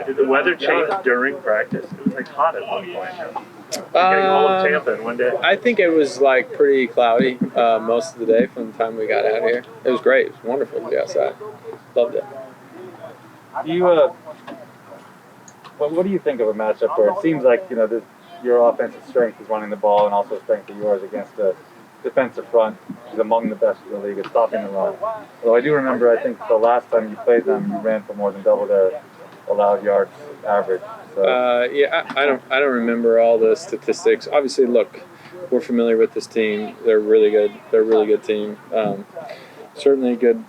Did the weather change during practice? It was like hot at one point. Getting all of Tampa in one day. I think it was like pretty cloudy most of the day from the time we got out here. It was great. It was wonderful to be outside. Loved it. What do you think of a matchup where it seems like your offensive strength is running the ball and also strength of yours against a defensive front is among the best in the league at stopping the run? Although I do remember, I think the last time you played them, you ran for more than double their allowed yards average. So. I don't remember all the statistics. Obviously, look, we're familiar with this team. They're really good. They're a really good team. Certainly good,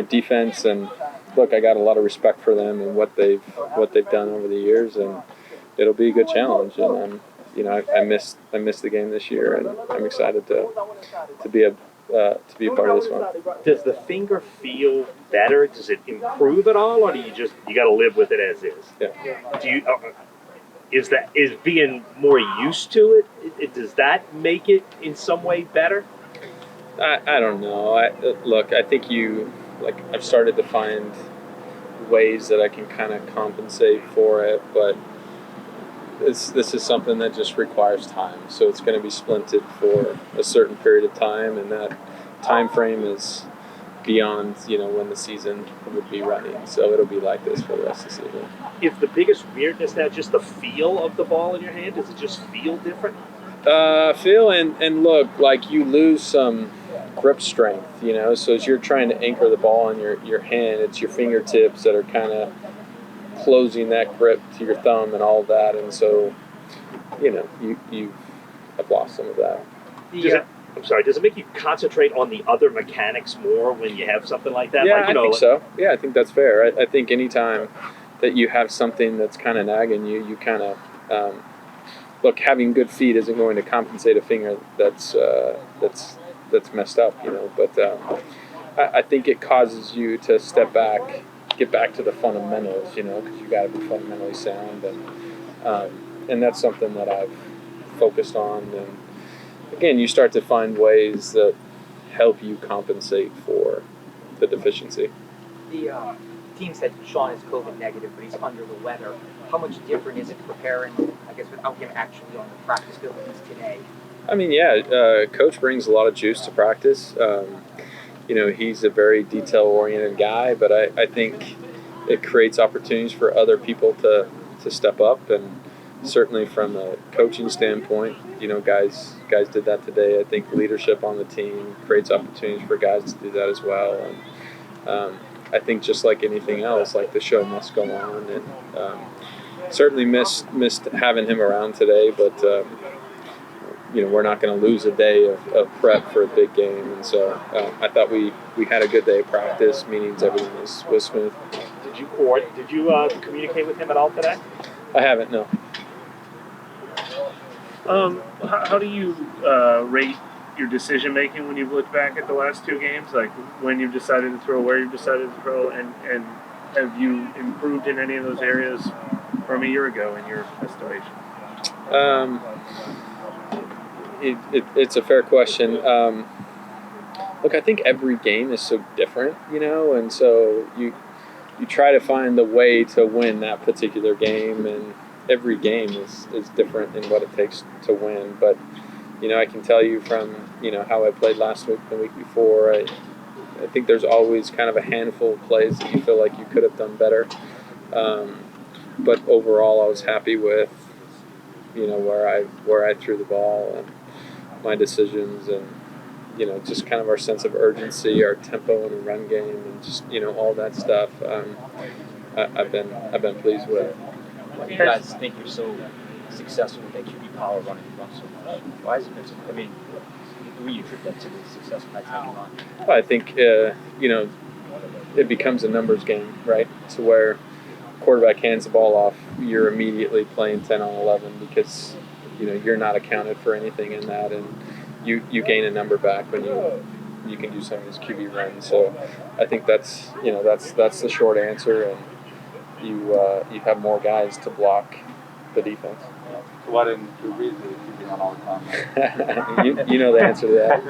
defense. And look, I got a lot of respect for them and what they've done over the years, and it'll be a good challenge. And I missed the game this year, and I'm excited to be a part of this one. Does the finger feel better? Does it improve at all, or do you got to live with it as is? Yeah. Do you is being more used to it? Does that make it in some way better? I don't know. I think I've started to find ways that I can kind of compensate for it, but this is something that just requires time. So it's going to be splinted for a certain period of time, and that time frame is beyond when the season would be running. So it'll be like this for the rest of the season. Is the biggest weirdness now just the feel of the ball in your hand? Does it just feel different? Feel and look like you lose some grip strength, so as you're trying to anchor the ball in your hand, it's your fingertips that are kind of closing that grip to your thumb and all of that, and so you have lost some of that. Does it make you concentrate on the other mechanics more when you have something like that? Yeah, I think so. Yeah, I think that's fair. I think anytime that you have something that's kind of nagging you, you kind of look. Having good feet isn't going to compensate a finger that's messed up, But I think it causes you to step back, get back to the fundamentals, because you got to be fundamentally sound, and that's something that I've focused on. And again, you start to find ways that help you compensate for the deficiency. The team said Sean is COVID negative, but he's under the weather. How much different is it preparing, I guess, without him actually on the practice field today? I mean, Coach brings a lot of juice to practice. He's a very detail-oriented guy, but I think it creates opportunities for other people to step up, and certainly from a coaching standpoint, guys did that today. I think leadership on the team creates opportunities for guys to do that as well, and I think just like anything else, like the show must go on, and certainly missed having him around today, but we're not going to lose a day of prep for a big game, and so I thought we had a good day of practice, meetings, everything was smooth. Did you communicate with him at all today? I haven't, no. How do you rate your decision making when you've looked back at the last two games, like when you've decided to throw, where you've decided to throw, and have you improved in any of those areas from a year ago in your estimation? It's a fair question. Look, I think every game is so different, and so you try to find the way to win that particular game, and every game is different in what it takes to win. But, I can tell you from, how I played last week, the week before, I think there's always kind of a handful of plays that you feel like you could have done better. But overall, I was happy with, where I threw the ball and my decisions, and just kind of our sense of urgency, our tempo in the run game, and just all that stuff. I've been pleased with. Why do you guys think you're so successful with that QB power running the run so much? Why has it been so? I mean, do you attribute that to the success of that time run? Well, I think it becomes a numbers game, right? To where quarterback hands the ball off, you're immediately playing 10 on 11 because you're not accounted for anything in that, and you gain a number back when you can do some of these QB runs. So I think that's the short answer, and you have more guys to block the defense. So why didn't Drew Brees do QB run all the time? you know the answer to that.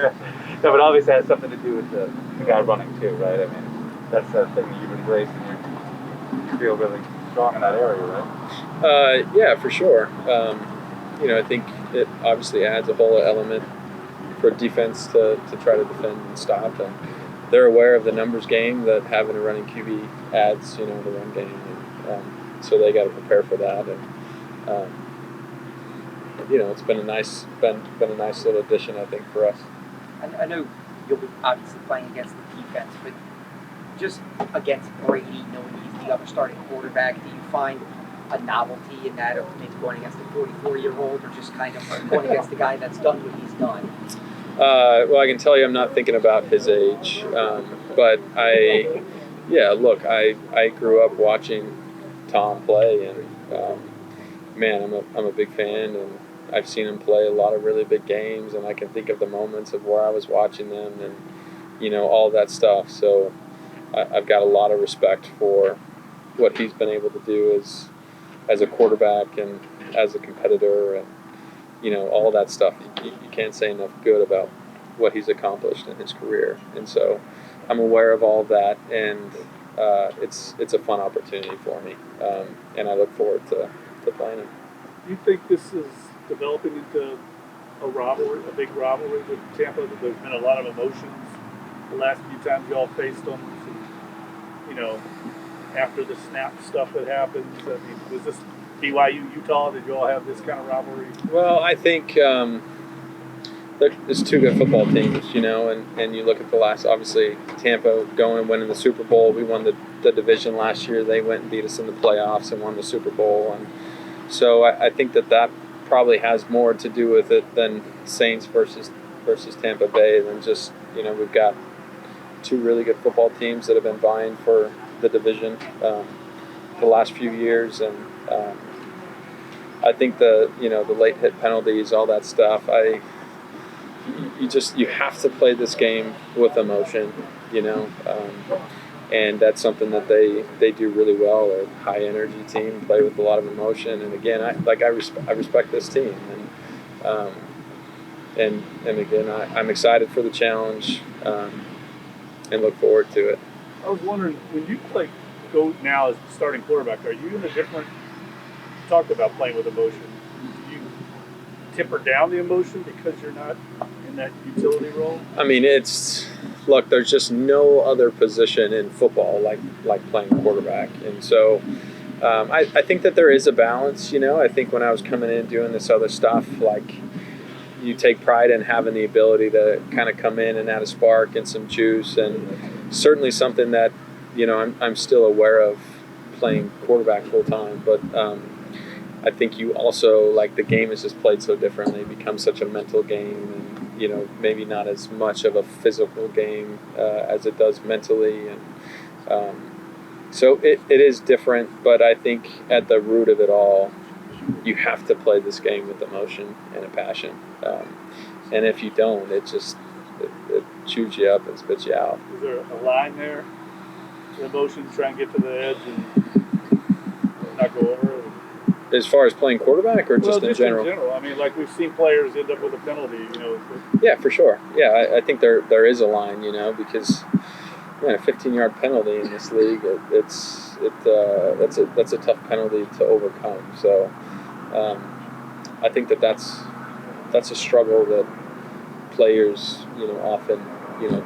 No, but obviously it has something to do with the guy running too, right? I mean, that's the thing that you've embraced and you feel really strong in that area, right? Yeah, for sure. I think it obviously adds a whole element for defense to try to defend and stop. And they're aware of the numbers game that having a running QB adds, the run game. And, so they got to prepare for that. And it's been a nice little addition, I think, for us. I know you'll be obviously playing against the defense, but just against Brady, knowing he's the other starting quarterback, do you find a novelty in that of maybe going against a 44-year-old or just kind of going against a guy that's done what he's done? Well, I can tell you I'm not thinking about his age, but I grew up watching Tom play, and man, I'm a big fan, and I've seen him play a lot of really big games, and I can think of the moments of where I was watching them, and all that stuff. So I've got a lot of respect for what he's been able to do as a quarterback and as a competitor, and all that stuff. You can't say enough good about what he's accomplished in his career, and so I'm aware of all of that, and it's a fun opportunity for me, and I look forward to playing him. Do you think this is developing into a big rivalry with Tampa? There's been a lot of emotions the last few times y'all faced them. After the snap stuff that happens. I mean, was this BYU Utah? Did you all have this kind of rivalry? Well, I think there's two good football teams, and you look at the last, obviously, Tampa going and winning the Super Bowl. We won the division last year. They went and beat us in the playoffs and won the Super Bowl. And so I think that probably has more to do with it than Saints versus Tampa Bay than just, we've got two really good football teams that have been vying for the division the last few years, and I think the late hit penalties, all that stuff. You have to play this game with emotion, and that's something that they do really well. They're a high energy team, play with a lot of emotion, and again, I respect this team, and again, I'm excited for the challenge, and look forward to it. I was wondering, when you go now as the starting quarterback, are you in a different? You talked about playing with emotion. Do you temper down the emotion because you're not in that utility role? I mean, there's just no other position in football like playing quarterback, and so I think that there is a balance. I think when I was coming in doing this other stuff, you take pride in having the ability to kind of come in and add a spark and some juice, and certainly something that I'm still aware of playing quarterback full time, but I think you also, the game is just played so differently. It becomes such a mental game, and maybe not as much of a physical game as it does mentally, and so it is different. But I think at the root of it all, you have to play this game with emotion and a passion, and if you don't, it chews you up and spits you out. Is there a line there? The emotions try and get to the edge and not go over it? As far as playing quarterback, or just in general? In general. I mean, we've seen players end up with a penalty. Yeah, for sure. Yeah, I think there is a line. Because a 15-yard penalty in this league, that's a tough penalty to overcome. So I think that's a struggle that players often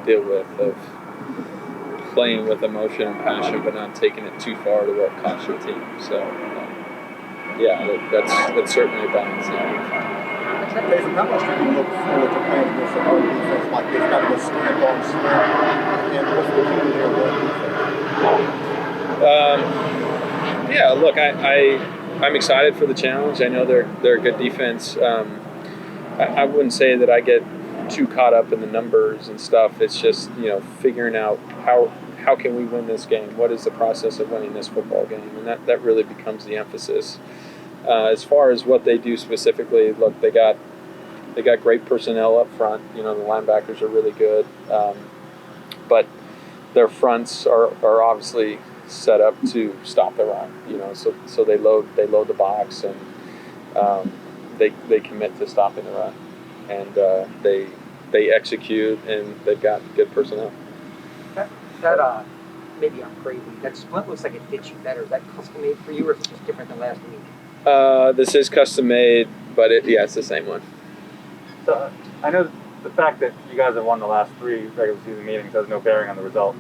deal with, of playing with emotion and passion, but not taking it too far to what costs your team. So, that's certainly a balance. Taysom, how much do you look forward to playing against a hard defense like this, kind of a stand-on slam? And what's the key to their defense? I'm excited for the challenge. I know they're a good defense. I wouldn't say that I get too caught up in the numbers and stuff. It's just figuring out how can we win this game? What is the process of winning this football game? And that really becomes the emphasis. As far as what they do specifically, look, they got great personnel up front. The linebackers are really good, but their fronts are obviously set up to stop the run. So they load the box, and they commit to stopping the run, and they execute, and they've got good personnel. That maybe I'm crazy. That split looks like it fits you better. Is that custom made for you, or is it just different than last week? This is custom made, but it's the same one. So I know the fact that you guys have won the last 3 regular season meetings has no bearing on the result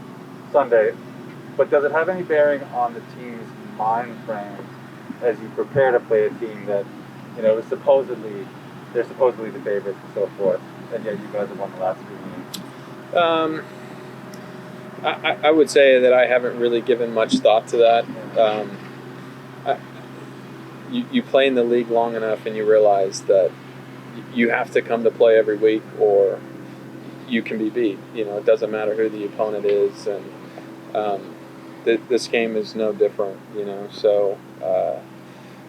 Sunday, but does it have any bearing on the team's mind frame as you prepare to play a team that, is they're supposedly the favorites and so forth, and yet you guys have won the last 3 meetings? I would say that I haven't really given much thought to that. You play in the league long enough and you realize that you have to come to play every week or you can be beat. It doesn't matter who the opponent is, and this game is no different. So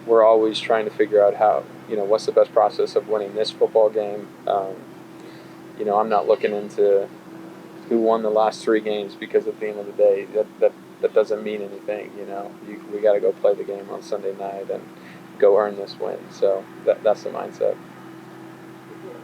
we're always trying to figure out how, what's the best process of winning this football game. I'm not looking into who won the last 3 games, because at the end of the day, that doesn't mean anything. We got to go play the game on Sunday night and go earn this win. So that's the mindset.